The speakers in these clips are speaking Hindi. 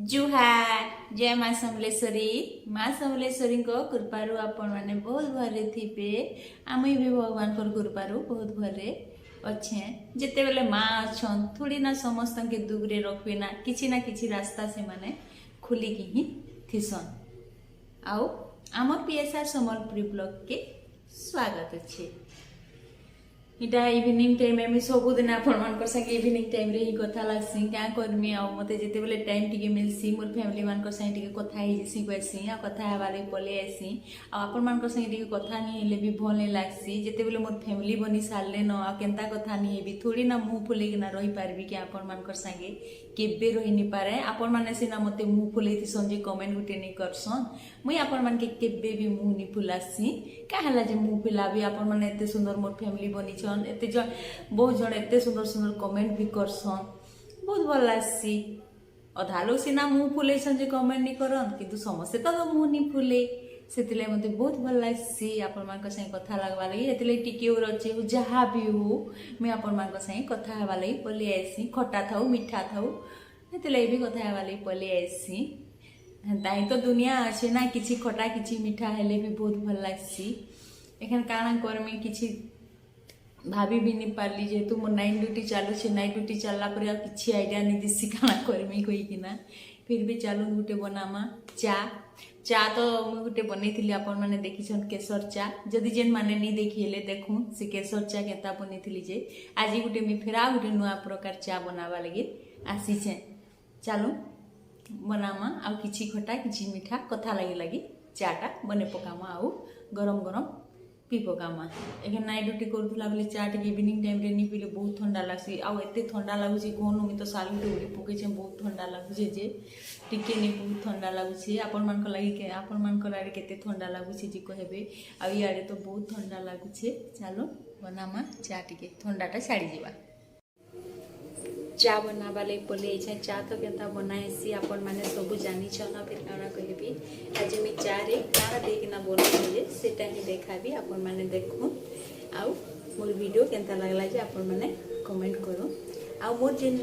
जुहार जय माँ समलेश्वरी को कृपारू आपण मैंने बहुत भले थे। आम भी भगवान कृपारू बहुत भले अच्छे जिते बेले माँ अच्छन थोड़ी ना समस्त के दुग्रे रखे ना किसी रास्ता से माने खुलिकी ही थीसन। आउ आम पीएसआर समलपुरी ब्लॉग के स्वागत अच्छे। इटा इवनिंग टाइम में सबुदिन आपण संगे इवनिंग टाइम रे ही कथा लागसी क्या करमी आ मते जेते बेले टाइम टिके मिलसी मोर फैमिली मान संगे टिके कथा ही जसी कहसी आ कथा हेबाले पले आसी आ आपण मान संगे टिके कथा नहीं हेले भी भल नहीं लागसी जेते बेले मोर फैमिली बनी सारले न आ केनता कथा नहीं हेबी थोड़ी ना मुंह फुले ना रही पारबी कि आपण मान संगे केबे रही नहीं पारे आपण माने सिना मते मुंह फुले थी संजे कमेंट गुटे नहीं करसन मुई आपण मान के केबे भी मुंह नहीं फुलासी का हला जे मुंह फुलाबी आपण माने एते सुंदर मोर फैमिली बनी एते बहुत जन एते सुंदर सुंदर कमेंट भी करसन बहुत भल लासी। अधा लोग सीना मुंह फुले जे कमेंट नहीं करन किंतु समस्ते तो मुंह नहीं फुले से मते बहुत भल लासी आपण मान संगे कथा लागवा लगी एतले टिके और अच्छे जहाँ भी हो मैं आपण मान संगे कथा हेबा लगी पले आसी खट्टा थाऊ मीठा थाऊ एतले भी कथा हेबा लगी पले आसी ताई तो दुनिया अच्छे ना किसी खट्टा किसी मीठा हेले भी बहुत भल लासी। एखन काना करमी किसी भाभी भी नहीं पार्ली जेहेतु मोर नाइट ड्यूटी चालू नाइट ड्यूटी चलला पर किसी आइडिया नहीं दिसी काना करमी कहीकिना फिर भी चालू गोटे बनामा चा चा तो मुझे गोटे बनई आपण मैंने देखी केसर चा जदि जेन मैंने नहीं देखी हेले देखूँ से केसर चा केता बनई जे आज गोटे मुझे फेरा गोटे नुआ प्रकार चा बनावा लगे आसीचे चलो बनामा आउ किछि खटा किछि मीठा कथा लगी चाटा बने पकामा आउ गरम गरम पी पकामा। एखे नाइट ड्यूटी करूला बेले चा टे इवनिंग टाइम रे नहीं पीले बहुत ठंडा लागसी आउ एते ठंडा लागुची कोन मी तो साल गुटे उड़ी पके बहुत ठंडा लागुचे जे टिके नहीं बहुत ठंडा लागुचे आपण मान को लागि के आपण मान को लागे केते ठंडा लागुचे जी कहबे आ याडे तो बहुत ठंडा लागुचे चलो बनामा चा टिके ठंडाटा छाड़ी जीवा। चा बनावा लगे पले चा तो केता बनाएसी आपण माने सब जानी छना फिर काना कहबी आज मी चा रे काना देकिना बनैले सेटा ही देखाबी आपण माने देखो आउ मोर वीडियो केनता लागला जे आपण माने कमेंट करो आउ मोर जेन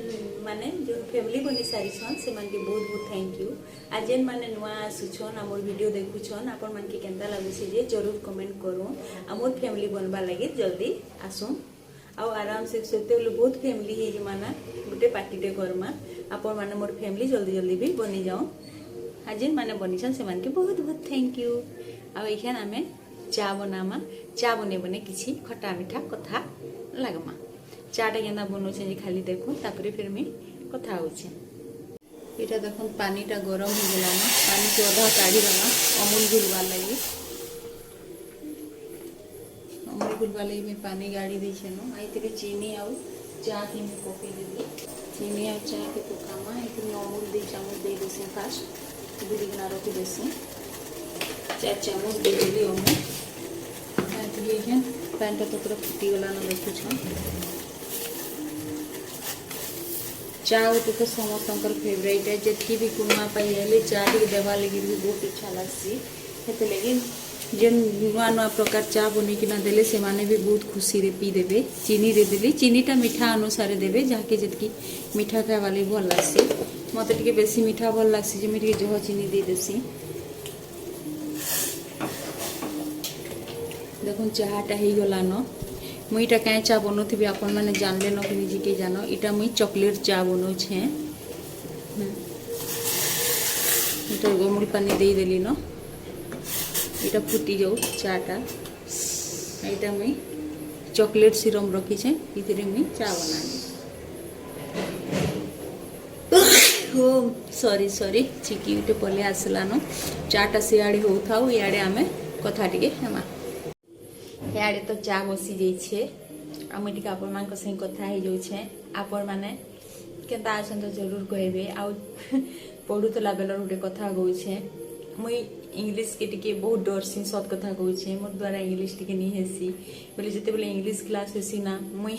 माने जो फैमिली बनी सारी छन से मान के बहुत बहुत थैंक यू आ जेन माने नुआ आसुछन आ मोर वीडियो देखुछन आपण मान के केनता लागुछे जे जरूर कमेंट करो आ मोर फैमिली बनबा लगे जल्दी आसो आउ आराम से सोते बहुत फैमिली है माना गोटे पार्टी करमा आपण माने मोर फैमिली जल्दी जल्दी भी बनी जाओ आज माने बनीछन से के बहुत बहुत थैंक यू। आउ एखान आम चा बनामा चा बने बने किसी खट्टा मीठा कथा लगमा चाटा केना बनौछे जे खाली देखो तापर फिर मैं कथा होछे इटा देखो पानीटा गरम हो गला ना पानी के अधा काढ़ी देना अमूल गुलवा लगी अमूल गुलवा लगी मैं पानी गाड़ी दी छेनो आइतरे चीनी आउ चा की मैं पके देली चीनी आ चा के पकामा इतने अमूल 2 चामच दे देसी फास्ट दूरी किना रखी देसी 4 चामच दे देली अमूल आइतरे जेन पैनटा तो पूरा फुटी गला ना देखु छ चा तो समस्त फेवरेट है जेतकी भी कुमा पाई हेले चा टी देवा लगी भी बहुत इच्छा लागसी हेते लगी जेन नुआ नुआ प्रकार चा बनी किना देले से माने भी बहुत खुशी रे पी देबे चीनी रे देली चीनीटा मीठा अनुसार देबे जाके जेतकी मीठा खाए वाली भल लागसी मते टिके बेसी मीठा भल लागसी जे टिके जह चीनी दे देसी देखो चाटा ही गला न मुई इटा क्या चा बनौथि आपण मैंने जानले न कि निजे के जानो इटा मुई चॉकलेट चा बनौ छे इटा गमूल पानी दे देली न इटा फुटी जाऊ चाटा इटा मुई चॉकलेट सिरम रखी छे इतरे मुई चा बनानी हो सॉरी सॉरी चिकी उठे पले आसला न चाटा सियाड़े हो थाउ याडे आमे कथा टिके हेमा याडे तो चा बसी जाई छे आम टिके आपण मान संगे कथा हो जाऊ छे आपण माने केता आछन तो जरूर कहबे आ पढुतला बेलर गोटे कथा कहू छे मुई इंग्लिश के टिके बहुत डर सी सत कथा कहू छे मोर द्वारा इंग्लिश टिके नहीं हेसी बोले जते बेले इंग्लिश क्लास हेसी ना मुई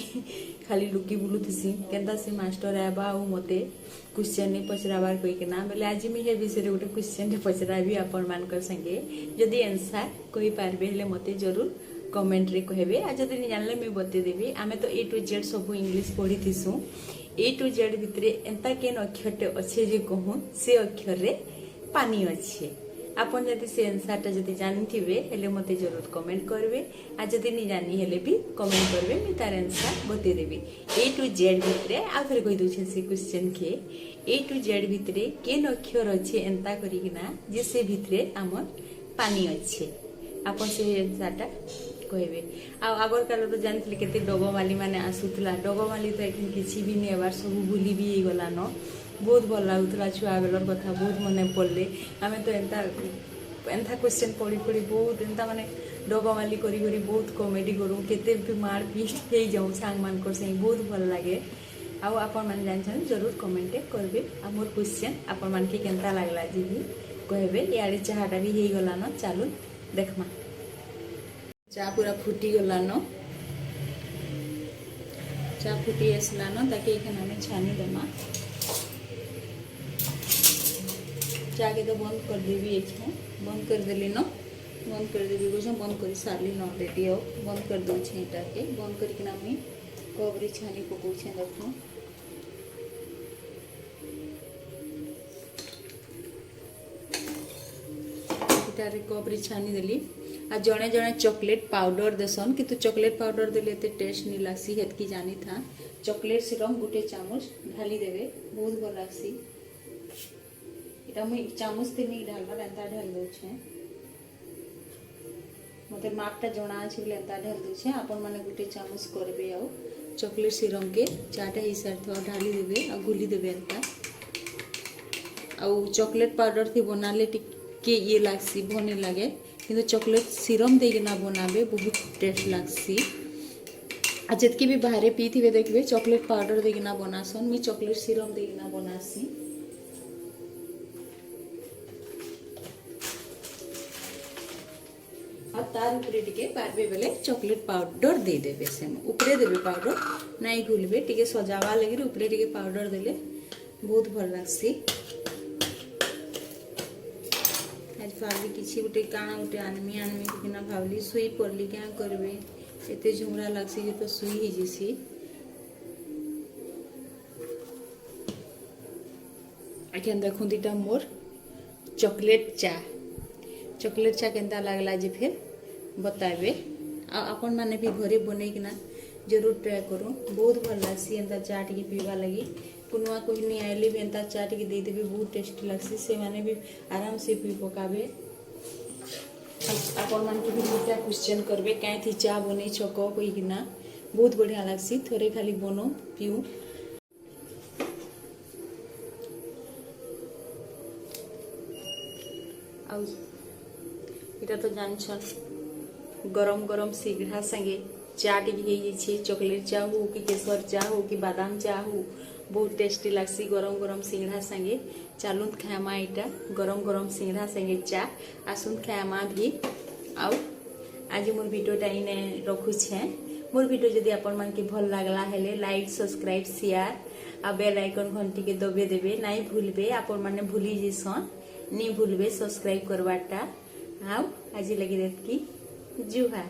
खाली लुकी बुलुथसी केदा से मास्टर आबा आ मते क्वेश्चन नहीं पचराबार कोई के ना बोले आज मी हे विषय गोटे क्वेश्चन पचराबी आपण मान संगे जदि आंसर कहि पारबे हेले मते जरूर कमेंट रे कहबे आ जदि नहीं जानले मैं बते देबी आमे तो A to Z सब इंग्लिश पढ़ी थिसु ए टू जेड भितरे एंता केन अक्षरटे अच्छे जे कहूँ से अक्षर रे पानी अच्छे। आपन जदि से आंसरटा जदि जानिथिबे हेले मते जरूर कमेंट करबे आ जदि नि जानी हेले भी कमेंट करबे मी तार आंसर बते देबी। ए टू जेड भितरे आ फिर कहि दोछे से क्वेश्चन के ए टू जेड भितरे केन अक्षर अच्छे एंता करिकिना जे से भितरे हमर पानी अच्छे। आपन से आंसरटा कहबे। आ आगर काल तो जानथिले केते डगमाली माने आसुतला डगमाली तो एखन किछि भी नै एबार सब भूली भी गला न। बहुत भल लगुला छुआ बेलर कथा बहुत मन पड़े आम तो एंता क्वेश्चन पढ़ी पढ़ी बहुत एंता माने डगमाली करी करी बहुत कॉमेडी करूँ केते भी मार पीट हो जाऊँ सांग मान से बहुत भल लगे। आउ आपण मैंने जानछन जरूर कमेंट करबे। आ मोर क्वेश्चन आपण मान के केनता लागला जी भी कहबे। यारे चाहाटा भी हो गला न चालू देखमा। चा पूरा फुटी गला न चा फुटी आसला न ताकि एखन हमें छानी देमा। चा के तो बंद कर देवी एखन बंद कर देली न बंद कर देवी कुछ बंद कर सारली न ऑलरेडी आओ बंद कर दो एटा के बंद करके मुई कबरी छानी पकाउछे देखो। एटारे कबरी छानी देली। आ जड़े जड़े चॉकलेट पाउडर देसन किंतु चॉकलेट पाउडर देले एते टेस्ट नहीं लागसी हेतकी जानी था। चॉकलेट सिरप गोटे चामच ढाली देवे बहुत भल लागसी। एटा मुई चामच ते नहीं ढालबा एंता ढाल दोछे मते मापटा जणा अछि बोले एंता ढाल दोछे। आपन माने गोटे चामच करबे आ चॉकलेट सिरप के चाटा हिसाब थो ढाली देवे आ गुली देवे एंता। आ चॉकलेट पाउडर थी बनाले टिके ये लागसी भने लागे किंतु चॉकलेट सिरम देना बनाबे बहुत टेस्ट लागसी। आ जितकी भी बाहर पीथिबे देखबे चॉकलेट पाउडर देना बनासन मी चॉकलेट सिरम देना बनासी। आ तार ऊपर टिके पारबे बेले चॉकलेट पाउडर दे देबे से ऊपरे देबे पाउडर नहीं घुलबे टिके सजावा लगी ऊपरे टिके पाउडर देले बहुत भल लागसी। भावी किसी गोटे काना गोटे आनमी आनमी किना भावली सुई पड़ली क्या करबे एते झुमरा लागसी जे तो सुई ही जेसी। अखन देखु दीटा मोर चॉकलेट चा केनता लागला जे फिर बताबे। आ अपन माने भी घरे बनै किना जरूर ट्राई करूँ बहुत भल लागसी एंता चा टिके पीवा लगी। कुनुआ कोई नहीं आइले भी एंता चा टिके दे देबे बहुत टेस्टी लागसी से माने भी आराम से पी पकाबे। आपण मान के भी दुटा क्वेश्चन करबे काहे थी चा बनै छको कोई किना बहुत बढ़िया लागसी थोड़े खाली बनो पिऊ। आ इटा तो जानछन गरम गरम सिगड़ा संगे चा टिके हो जाइए चॉकलेट चा हो कि केसर चा हो कि बादाम चा हो बहुत टेस्टी लागसी गरम गरम सिंगड़ा संगे। चालून खाएमा इटा गरम गरम सिंगड़ा संगे चा आसुन खाएमा भी। आउ आज मोर वीडियोटा इने रखुछे। मोर वीडियो जदि आपण मान के भल लागला हेले लाइक सब्सक्राइब शेयर आ बेल आइकन घंटी के दबे देबे नहीं भूलबे। आपण माने भूली जेसन नहीं भूलबे सब्सक्राइब करवाटा। आउ आज लगी देत की जुहा।